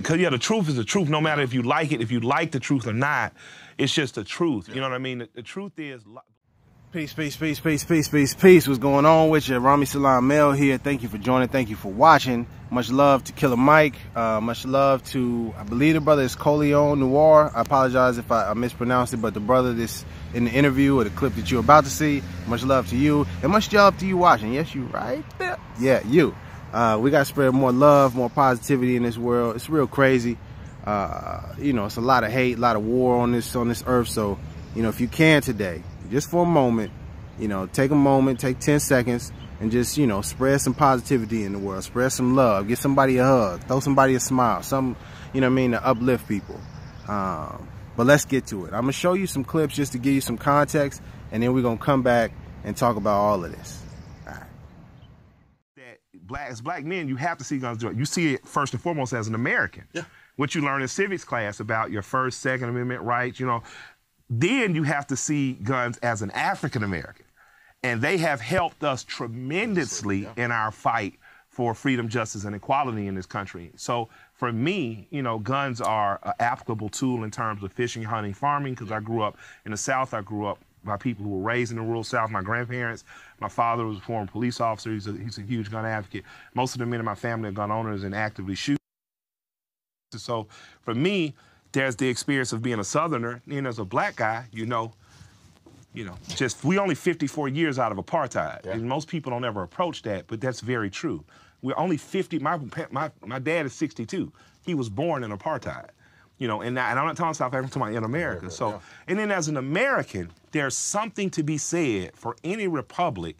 Because, yeah, the truth is the truth, no matter if you like it, if you like the truth or not. It's just the truth. You know what I mean? The truth is... Peace, peace, peace, peace, peace, peace, peace. What's going on with you? Rami Salam Mel here. Thank you for joining. Thank you for watching. Much love to Killer Mike. Much love to, I believe the brother is Coleon Noir. I apologize if I mispronounced it, but the brother that's in the interview or the clip that you're about to see, much love to you. And much love to you watching. Yes, you right there. Yeah, you. We got to spread more love, more positivity in this world. It's real crazy. You know, it's a lot of hate, a lot of war on this earth. So, you know, if you can today, just for a moment, you know, take a moment, take 10 seconds and just, you know, spread some positivity in the world, spread some love, give somebody a hug, throw somebody a smile, some, you know what I mean, to uplift people. But let's get to it. I'm gonna show you some clips just to give you some context, and then we're gonna come back and talk about all of this. All right. As black men, you have to see guns do it. You see it first and foremost as an American. Yeah. What you learn in civics class about your First, Second Amendment rights, you know, then you have to see guns as an African American. And they have helped us tremendously in our fight for freedom, justice, and equality in this country. So for me, you know, guns are an applicable tool in terms of fishing, hunting, farming, because I grew up in the South. I grew up by people who were raised in the rural South. My grandparents, my father was a former police officer. He's a huge gun advocate. Most of the men in my family are gun owners and actively shoot. So for me, there's the experience of being a Southerner, and as a black guy, you know, just we only 54 years out of apartheid, and most people don't ever approach that, but that's very true. We're only 50. My dad is 62. He was born in apartheid, you know, and I'm not talking South Africa, I'm talking about in America. So, and then as an American, there's something to be said for any republic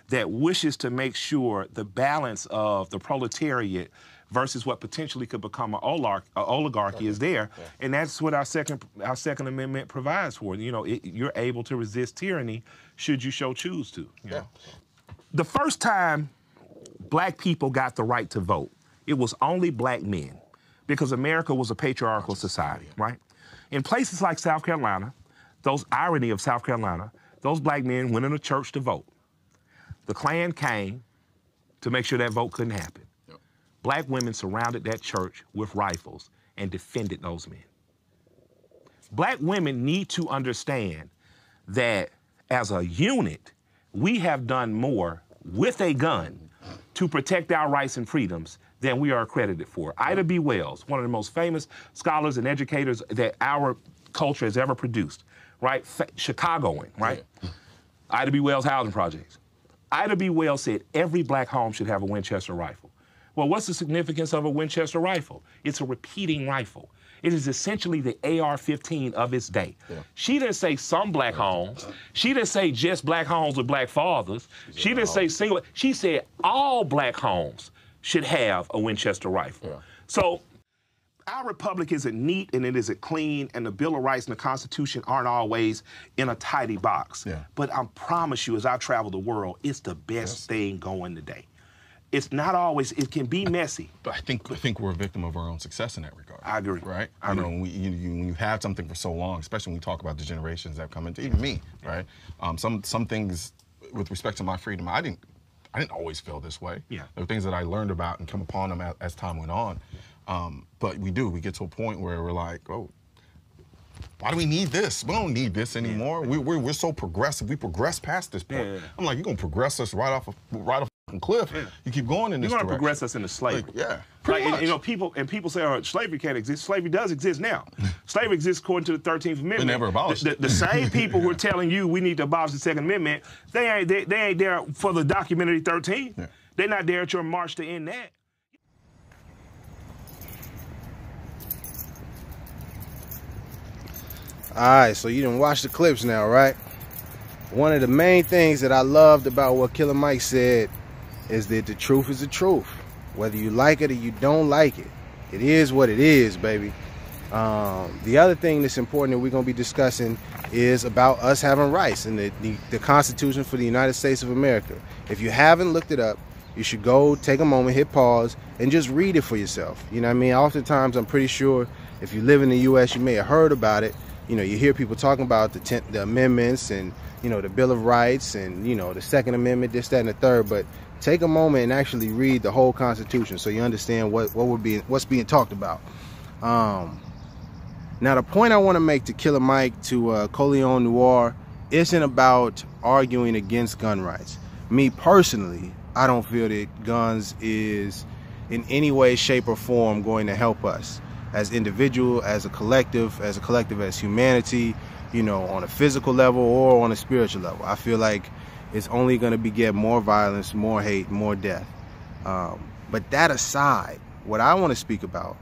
that wishes to make sure the balance of the proletariat versus what potentially could become an oligarchy is there. And that's what our Second Amendment provides for. You know, you're able to resist tyranny should you choose to. You know? The first time black people got the right to vote, it was only black men because America was a patriarchal society, right? In places like South Carolina, irony of South Carolina, those black men went in a church to vote. The Klan came to make sure that vote couldn't happen. Black women surrounded that church with rifles and defended those men. Black women need to understand that as a unit, we have done more with a gun to protect our rights and freedoms than we are accredited for. Ida B. Wells, one of the most famous scholars and educators that our culture has ever produced, right? Chicagoan, right? Ida B. Wells Housing Projects. Ida B. Wells said every black home should have a Winchester rifle. Well, what's the significance of a Winchester rifle? It's a repeating rifle. It is essentially the AR-15 of its day. She didn't say some black homes. She didn't say just black homes with black fathers. She didn't say single. She said all black homes should have a Winchester rifle. So our republic isn't neat and it isn't clean, and the Bill of Rights and the Constitution aren't always in a tidy box. But I promise you, as I travel the world, it's the best thing going today. It's not always, it can be messy. But I think we're a victim of our own success in that regard. I agree. Right? I know when you have something for so long, especially when we talk about the generations that come into, even me, right? Some things with respect to my freedom, I didn't always feel this way. There were things that I learned about and come upon them as time went on. But we get to a point where we're like, oh, why do we need this? We don't need this anymore. We're so progressive. We progress past this point. I'm like, you're gonna progress us right off a cliff. You keep going in this direction. You're gonna progress us into slavery. Pretty much. And, you know, people say, oh, slavery can't exist. Slavery does exist now. Slavery exists according to the 13th Amendment. They never abolished it. The same people who are telling you we need to abolish the Second Amendment, they ain't there for the documentary 13. They're not there at your march to end that. All right, so you done watch the clips now, right? One of the main things that I loved about what Killer Mike said is that the truth is the truth. Whether you like it or you don't like it, it is what it is, baby. The other thing that's important that we're going to be discussing is about us having rights and the Constitution for the United States of America. If you haven't looked it up, you should go take a moment, hit pause, and just read it for yourself. You know what I mean? Oftentimes, I'm pretty sure if you live in the U.S., you may have heard about it. You know, you hear people talking about the amendments and, you know, the Bill of Rights and, you know, the Second Amendment, this, that, and the third. But take a moment and actually read the whole Constitution so you understand what's being talked about. Now, the point I want to make to Killer Mike, to Coleon Noir, isn't about arguing against gun rights. Me personally, I don't feel that guns is in any way, shape, or form going to help us as individual, as a collective as humanity, you know, on a physical level or on a spiritual level. I feel like it's only going to beget more violence, more hate, more death. But that aside, what I want to speak about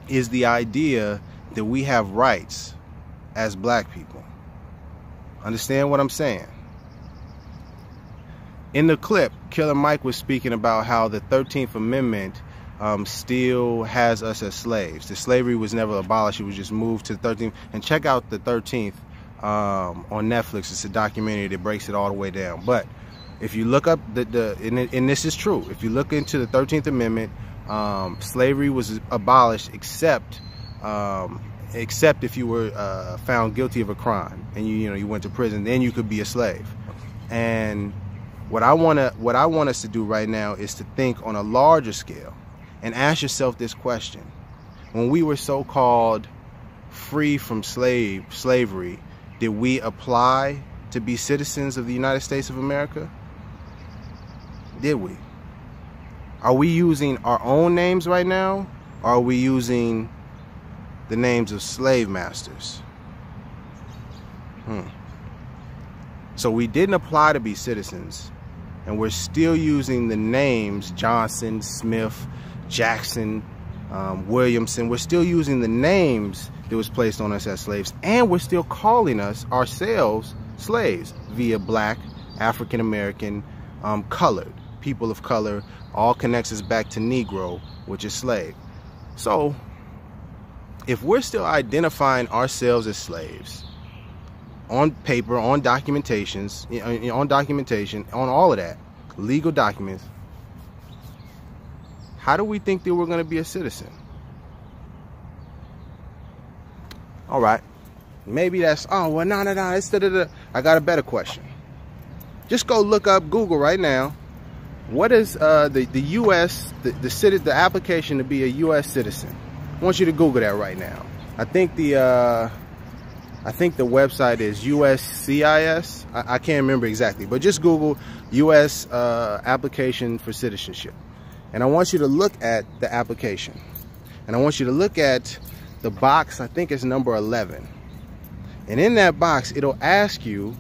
is the idea that we have rights as black people. Understand what I'm saying? In the clip, Killer Mike was speaking about how the 13th Amendment still has us as slaves. The slavery was never abolished, it was just moved to the 13th. And check out the 13th on Netflix. It's a documentary that breaks it all the way down. But if you look up and this is true, if you look into the 13th Amendment, slavery was abolished except if you were found guilty of a crime and you went to prison, then you could be a slave. And what I want us to do right now is to think on a larger scale and ask yourself this question: when we were so-called free from slavery, did we apply to be citizens of the United States of America? Did we? Are we using our own names right now, or are we using the names of slave masters? So we didn't apply to be citizens, and we're still using the names Johnson, Smith, Jackson, Williamson. We're still using the names that was placed on us as slaves, and we're still calling ourselves slaves via black, African American, colored, people of color. All connects us back to Negro, which is slave. So if we're still identifying ourselves as slaves on paper, on documentation, on all of that, legal documents, how do we think that we're going to be a citizen? All right, maybe that's, oh, well, no, it's da-da-da. I got a better question. Just go look up Google right now. What is the U.S., the application to be a U.S. citizen? I want you to Google that right now. I think the website is USCIS. I can't remember exactly, but just Google U.S. application for citizenship. And I want you to look at the application. And I want you to look at the box, I think it's number 11. And in that box, it'll ask you,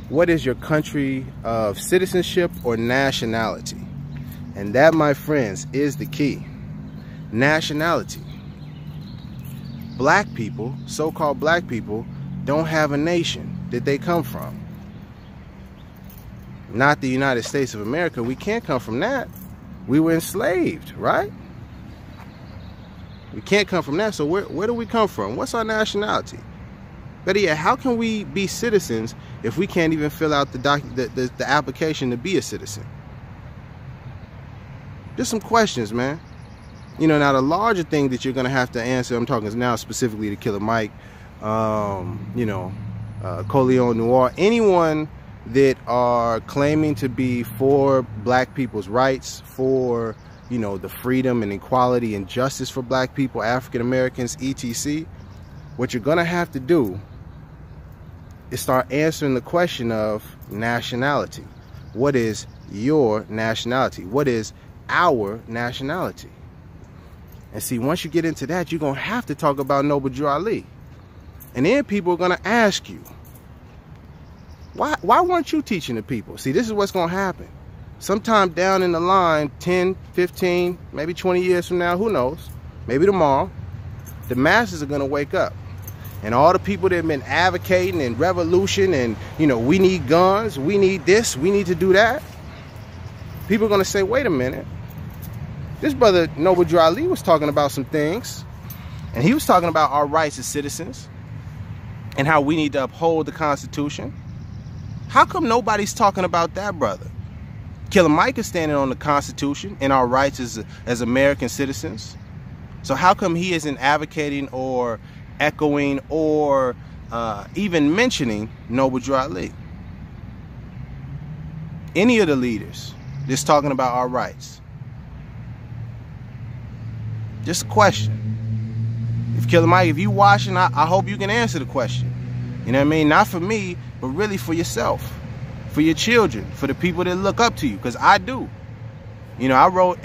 what is your country of citizenship or nationality? And that, my friends, is the key. Nationality. Black people, so-called black people, don't have a nation that they come from. Not the United States of America. We can't come from that. We were enslaved, right? We can't come from that. So where do we come from? What's our nationality? But yeah, how can we be citizens if we can't even fill out the application to be a citizen? Just some questions, man. Now the larger thing that you're going to have to answer, I'm talking now specifically to Killer Mike, Coleon Noir, anyone that are claiming to be for black people's rights, for, the freedom and equality and justice for black people, African Americans, etc. What you're going to have to do is start answering the question of nationality. What is your nationality? What is our nationality? And see, once you get into that, you're going to have to talk about Noble Drew Ali. And then people are going to ask you, why weren't you teaching the people? See, this is what's going to happen. Sometime down in the line, 10, 15, maybe 20 years from now, who knows? Maybe tomorrow, the masses are going to wake up. And all the people that have been advocating and revolution and, we need guns, we need this, we need to do that. People are going to say, wait a minute. This brother Noble Drew Ali was talking about some things. And he was talking about our rights as citizens and how we need to uphold the Constitution. How come nobody's talking about that, brother? Killer Mike is standing on the Constitution and our rights as American citizens. So how come he isn't advocating or echoing or even mentioning Noble Drew Ali? Any of the leaders that's talking about our rights? Just a question. Killer Mike, if you watching, I hope you can answer the question. You know what I mean? Not for me, but really for yourself, for your children, for the people that look up to you, because I do. You know, I wrote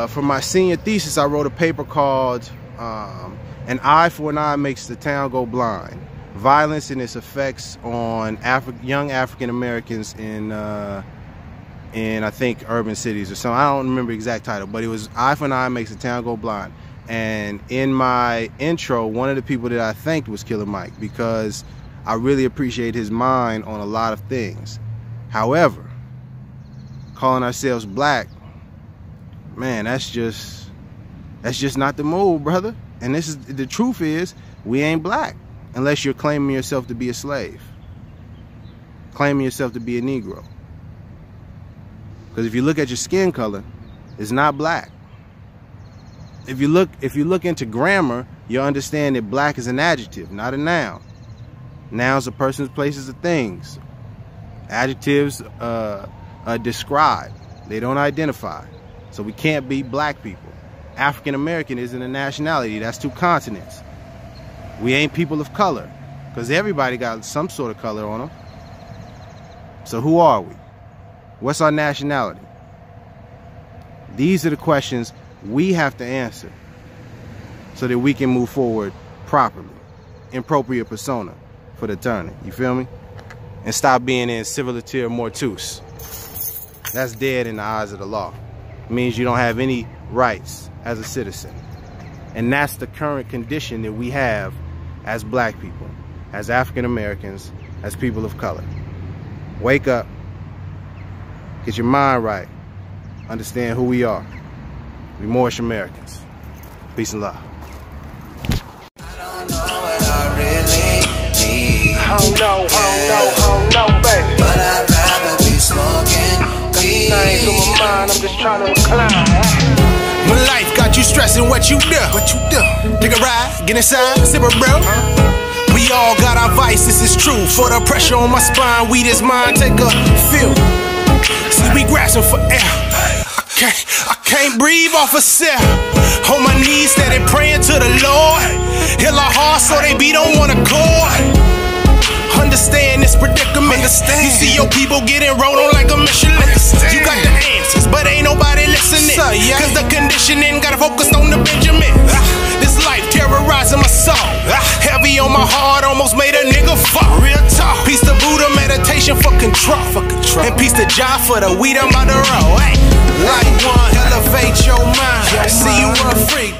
for my senior thesis, I wrote a paper called An Eye for an Eye Makes the Town Go Blind. Violence and its effects on young African Americans in I think urban cities or something. I don't remember the exact title, but it was Eye for an Eye Makes the Town Go Blind. And in my intro, one of the people that I thanked was Killer Mike, because I really appreciate his mind on a lot of things. However, calling ourselves black, man, that's just not the move, brother. And this is the truth is, we ain't black unless you're claiming yourself to be a slave, claiming yourself to be a Negro. Because if you look at your skin color, it's not black. If you look into grammar, you'll understand that black is an adjective, not a noun. Nouns are persons, places, or things. Adjectives describe. They don't identify. So we can't be black people. African American isn't a nationality. That's 2 continents. We ain't people of color, because everybody got some sort of color on them. So who are we? What's our nationality? These are the questions we have to answer so that we can move forward properly, in propria persona for the turning. You feel me? And stop being in civiliter mortuus. That's dead in the eyes of the law. It means you don't have any rights as a citizen. And that's the current condition that we have as black people, as African Americans, as people of color. Wake up. Get your mind right. Understand who we are. We Moorish Americans. Peace and love. I don't know what I really need. Oh no, baby. But I'd rather be smoking weed. I ain't on my mind, I'm just trying to recline. When life got you stressing, what you do? Take a ride, get inside, sip a bro. We all got our vices, it's true. For the pressure on my spine, weed is mine, take a feel. See, we grasping for air. I can't breathe off a cell. On my knees, steady praying to the Lord. Heal our hearts so they beat on one accord. Understand this predicament. You see your people getting rolled on like a Michelin. You got the answers, but ain't nobody listening. Cause the conditioning gotta focus on the Benjamin. This life terrorizing my soul. Heavy on my heart, almost made a nigga fall. Real talk. Peace to Buddha, meditation for control. And peace to Jah for the weed I'm about to roll. Light one, elevate your mind. See you a freak.